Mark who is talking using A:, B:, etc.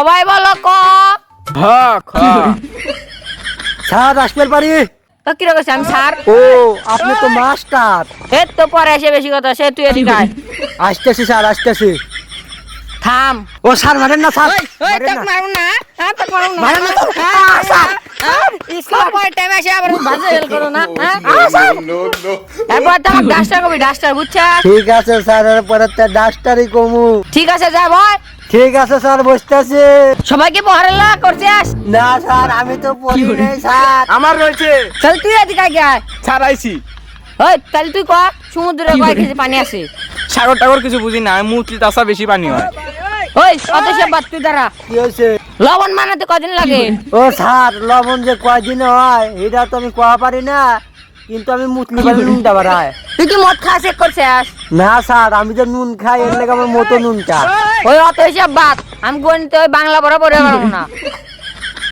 A: সবাই বলো ক।
B: খ খ
C: স্যার আসবেন পারি।
A: তো কি রকম আমি স্যার?
C: ও আপনি তো মাস্টার।
A: এর তো পরে এসে বেশি কথা, সে তুই এদিকে আয়।
C: আসতেছি স্যার আসতেছি।
A: থাম।
C: ও স্যার মারেন না স্যার,
A: ওই
C: মারেন
A: তাক
C: না।
A: মারুন না, হ্যাঁ তাক মারুন না।
C: মারেন না তো।
A: স্যার স্কুল পড়ার টাইম এসে আবার বাজে হেল করো না, হ্যাঁ স্যার। এরপর তো আমার ডাস্টার কবি, ডাস্টার বুঝছিস?
C: ঠিক আছে স্যার, এরপরে তো ডাস্টারই কমু।
A: ঠিক আছে যা ভাই।
C: ঠিক আছে স্যার বসতেছি।
A: সবাইকে পড়ালা করছিস?
C: না স্যার আমি তো পড়ি নাই স্যার।
B: আমার রয়েছে
A: তাহলে তুই এদিকে আগে আয়।
B: স্যার আইছি।
A: ওই তাহলে তুই ক সমুদ্রে কয় কেজি পানি আছে?
B: সাগর টাগর কিছু বুঝি না, মুতলি তাসা বেশি পানি হয়।
A: ওই অত সব বাদ তুই দাঁড়া।
C: কি হয়েছে?
A: লবণ বানাতে কদিন লাগে?
C: ও স্যার লবণ যে কয়দিন হয় এটা তো আমি কোয়া পারি না, কিন্তু আমি মুতলি পারি নুনটা বাড়ায়।
A: তুই কি মদ খাওয়া চেক করছিস?
C: না স্যার আমি তো নুন খাই, এর লেগে আমার মতো নুনটা।
A: ওই অত হিসাব বাদ, আমি গণিতে ওই বাংলা পড়া পড়ে পারবো না।